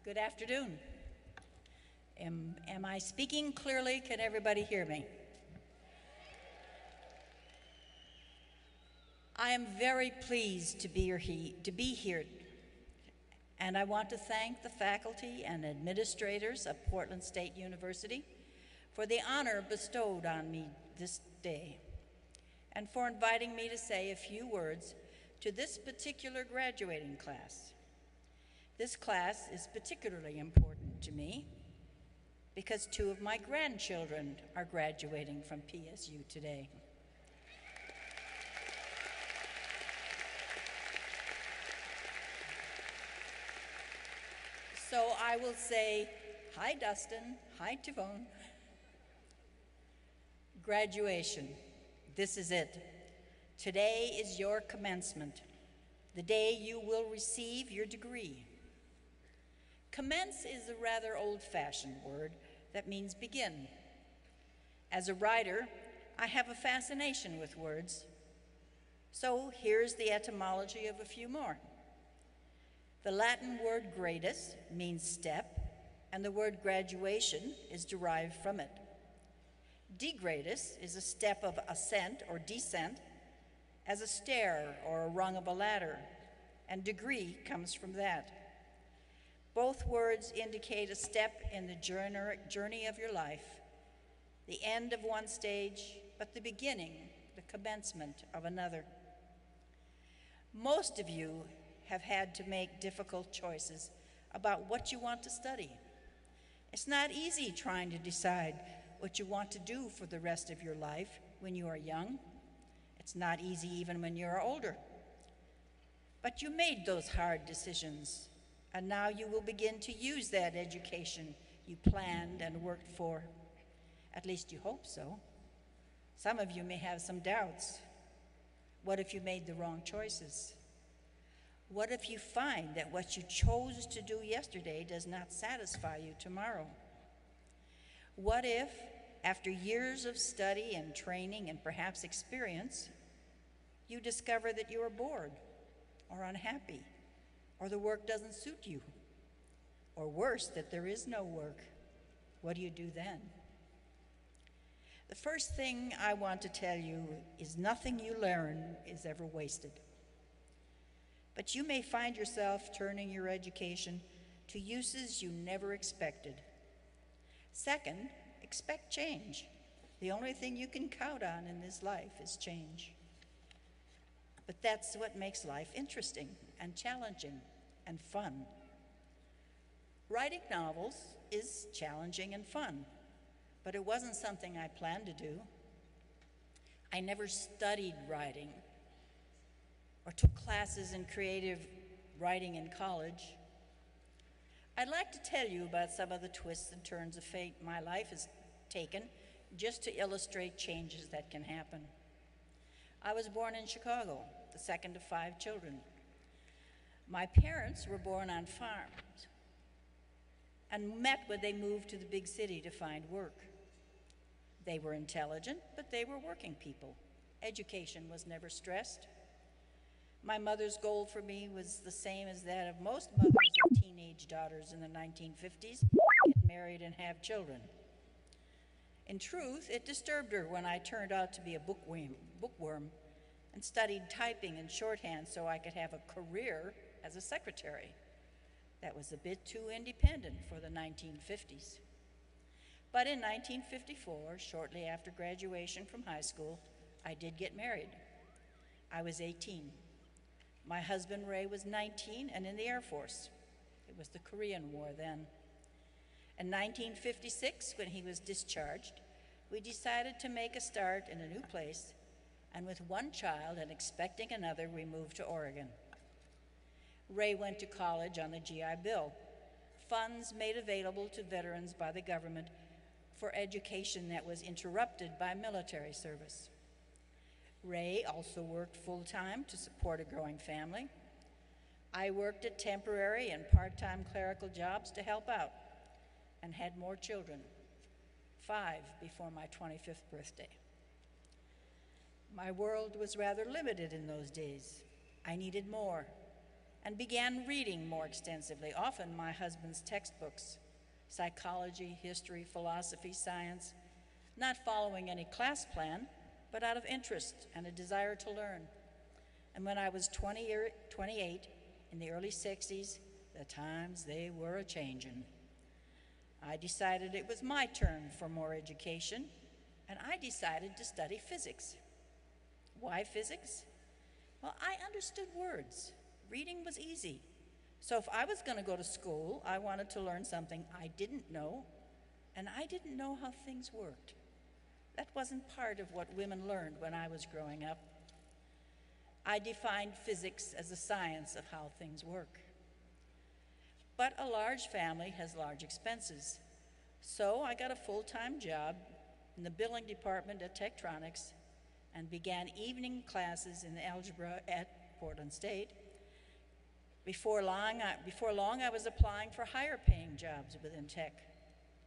Good afternoon. Am I speaking clearly? Can everybody hear me? I am very pleased to be here, and I want to thank the faculty and administrators of Portland State University for the honor bestowed on me this day, and for inviting me to say a few words to this particular graduating class. This class is particularly important to me because two of my grandchildren are graduating from PSU today. So I will say, hi Dustin, hi Tivone. Graduation, this is it. Today is your commencement, the day you will receive your degree. Commence is a rather old-fashioned word that means begin. As a writer, I have a fascination with words, so here's the etymology of a few more. The Latin word gradus means step, and the word graduation is derived from it. Degradus is a step of ascent or descent, as a stair or a rung of a ladder, and degree comes from that. Both words indicate a step in the journey of your life, the end of one stage, but the beginning, the commencement of another. Most of you have had to make difficult choices about what you want to study. It's not easy trying to decide what you want to do for the rest of your life when you are young. It's not easy even when you're older. But you made those hard decisions, and now you will begin to use that education you planned and worked for. At least you hope so. Some of you may have some doubts. What if you made the wrong choices? What if you find that what you chose to do yesterday does not satisfy you tomorrow? What if, after years of study and training and perhaps experience, you discover that you are bored or unhappy, or the work doesn't suit you, or worse, that there is no work? What do you do then? The first thing I want to tell you is nothing you learn is ever wasted. But you may find yourself turning your education to uses you never expected. Second, expect change. The only thing you can count on in this life is change. But that's what makes life interesting and challenging and fun. Writing novels is challenging and fun, but it wasn't something I planned to do. I never studied writing or took classes in creative writing in college. I'd like to tell you about some of the twists and turns of fate my life has taken, just to illustrate changes that can happen. I was born in Chicago, the second of 5 children. My parents were born on farms and met when they moved to the big city to find work. They were intelligent, but they were working people. Education was never stressed. My mother's goal for me was the same as that of most mothers of teenage daughters in the 1950s, get married and have children. In truth, it disturbed her when I turned out to be a bookworm and studied typing and shorthand so I could have a career as a secretary. That was a bit too independent for the 1950s. But in 1954, shortly after graduation from high school, I did get married. I was 18. My husband, Ray, was 19 and in the Air Force. It was the Korean War then. In 1956, when he was discharged, we decided to make a start in a new place, and with one child and expecting another, we moved to Oregon. Ray went to college on the GI Bill, funds made available to veterans by the government for education that was interrupted by military service. Ray also worked full-time to support a growing family. I worked at temporary and part-time clerical jobs to help out and had more children, 5 before my 25th birthday. My world was rather limited in those days. I needed more, and began reading more extensively, often my husband's textbooks, psychology, history, philosophy, science, not following any class plan, but out of interest and a desire to learn. And when I was 28, in the early 60s, the times they were a-changin'. I decided it was my turn for more education, and I decided to study physics. Why physics? Well, I understood words. Reading was easy. So if I was going to go to school, I wanted to learn something I didn't know, and I didn't know how things worked. That wasn't part of what women learned when I was growing up. I defined physics as the science of how things work. But a large family has large expenses. So I got a full-time job in the billing department at Tektronix and began evening classes in algebra at Portland State. Before long, I was applying for higher paying jobs within tech,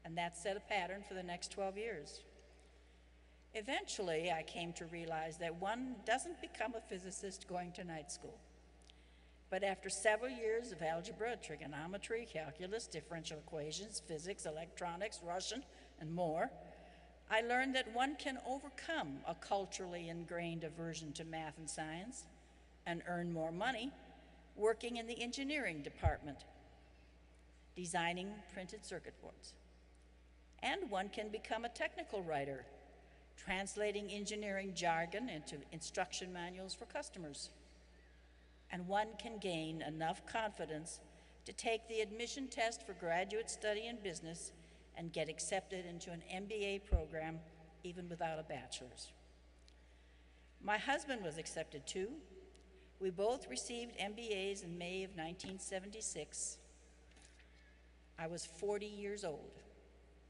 and that set a pattern for the next 12 years. Eventually, I came to realize that one doesn't become a physicist going to night school. But after several years of algebra, trigonometry, calculus, differential equations, physics, electronics, Russian, and more, I learned that one can overcome a culturally ingrained aversion to math and science and earn more money working in the engineering department, designing printed circuit boards. And one can become a technical writer, translating engineering jargon into instruction manuals for customers. And one can gain enough confidence to take the admission test for graduate study in business and get accepted into an MBA program even without a bachelor's. My husband was accepted too. We both received MBAs in May of 1976. I was 40 years old,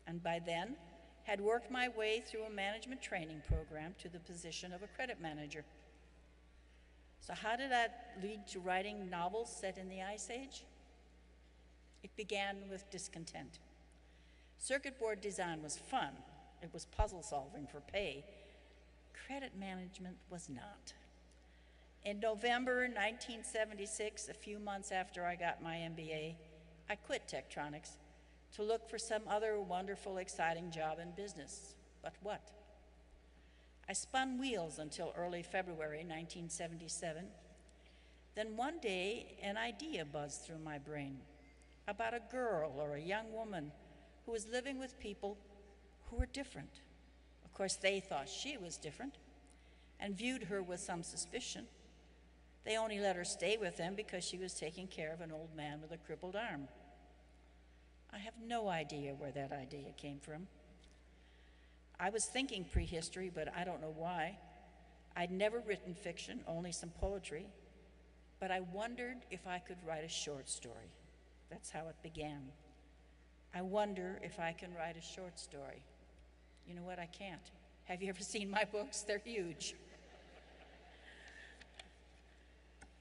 and by then had worked my way through a management training program to the position of a credit manager. So how did that lead to writing novels set in the Ice Age? It began with discontent. Circuit board design was fun. It was puzzle solving for pay. Credit management was not. In November 1976, a few months after I got my MBA, I quit Tektronix to look for some other wonderful, exciting job in business. But what? I spun wheels until early February 1977. Then one day, an idea buzzed through my brain about a girl or a young woman who was living with people who were different. Of course, they thought she was different and viewed her with some suspicion. They only let her stay with them because she was taking care of an old man with a crippled arm. I have no idea where that idea came from. I was thinking prehistory, but I don't know why. I'd never written fiction, only some poetry, but I wondered if I could write a short story. That's how it began. I wonder if I can write a short story. You know what? I can't. Have you ever seen my books? They're huge.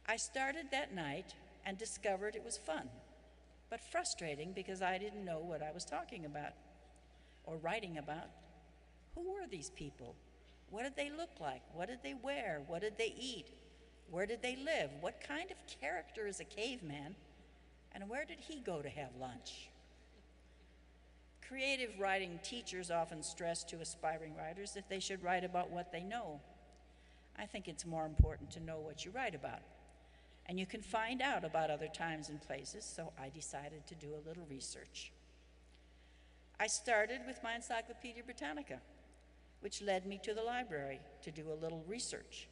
I started that night and discovered it was fun, but frustrating because I didn't know what I was talking about or writing about. Who were these people? What did they look like? What did they wear? What did they eat? Where did they live? What kind of character is a caveman? And where did he go to have lunch? Creative writing teachers often stress to aspiring writers that they should write about what they know. I think it's more important to know what you write about. And you can find out about other times and places, so I decided to do a little research. I started with my Encyclopedia Britannica, which led me to the library to do a little research.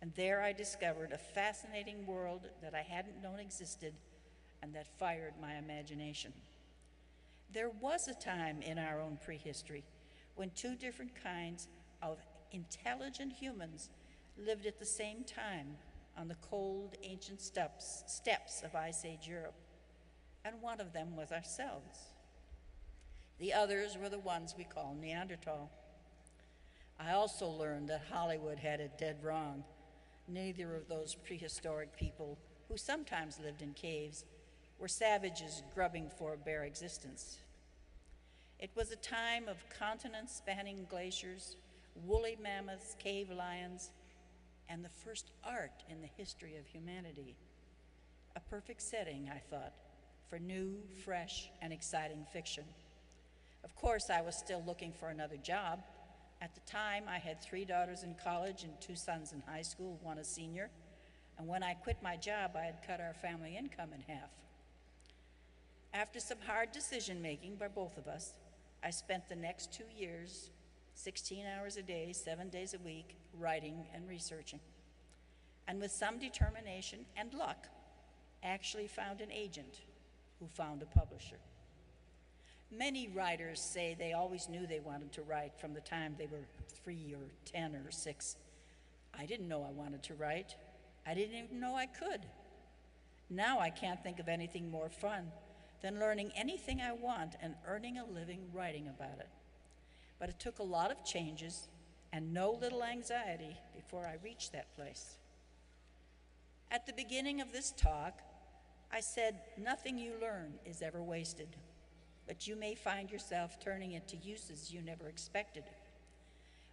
And there I discovered a fascinating world that I hadn't known existed and that fired my imagination. There was a time in our own prehistory when two different kinds of intelligent humans lived at the same time on the cold, ancient steppes of Ice Age Europe, and one of them was ourselves. The others were the ones we call Neanderthal. I also learned that Hollywood had it dead wrong. Neither of those prehistoric people, who sometimes lived in caves, were savages grubbing for a bare existence. It was a time of continent-spanning glaciers, woolly mammoths, cave lions, and the first art in the history of humanity. A perfect setting, I thought, for new, fresh, and exciting fiction. Of course, I was still looking for another job. At the time, I had 3 daughters in college and 2 sons in high school, one a senior. And when I quit my job, I had cut our family income in half. After some hard decision-making by both of us, I spent the next 2 years, 16 hours a day, 7 days a week, writing and researching. And with some determination and luck, actually found an agent who found a publisher. Many writers say they always knew they wanted to write from the time they were 3 or 10 or 6. I didn't know I wanted to write. I didn't even know I could. Now I can't think of anything more fun than learning anything I want and earning a living writing about it. But it took a lot of changes and no little anxiety before I reached that place. At the beginning of this talk, I said nothing you learn is ever wasted, but you may find yourself turning it to uses you never expected.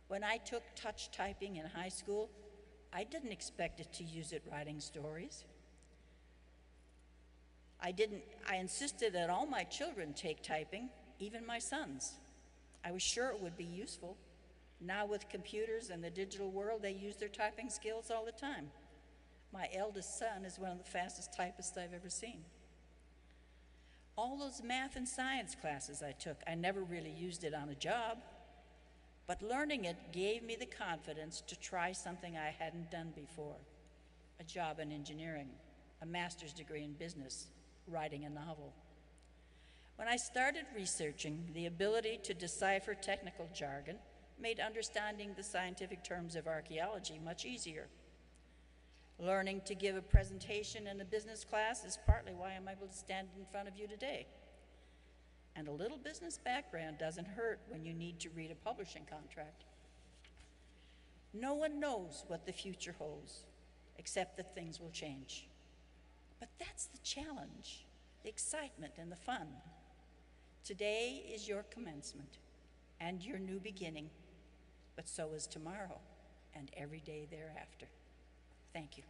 When I took touch typing in high school, I didn't expect it to use it writing stories. I insisted that all my children take typing, even my sons. I was sure it would be useful. Now with computers and the digital world, they use their typing skills all the time. My eldest son is one of the fastest typists I've ever seen. All those math and science classes I took, I never really used it on a job, but learning it gave me the confidence to try something I hadn't done before, a job in engineering, a master's degree in business, writing a novel. When I started researching, the ability to decipher technical jargon made understanding the scientific terms of archaeology much easier. Learning to give a presentation in a business class is partly why I'm able to stand in front of you today. And a little business background doesn't hurt when you need to read a publishing contract. No one knows what the future holds, except that things will change. But that's the challenge, the excitement, and the fun. Today is your commencement and your new beginning, but so is tomorrow and every day thereafter. Thank you.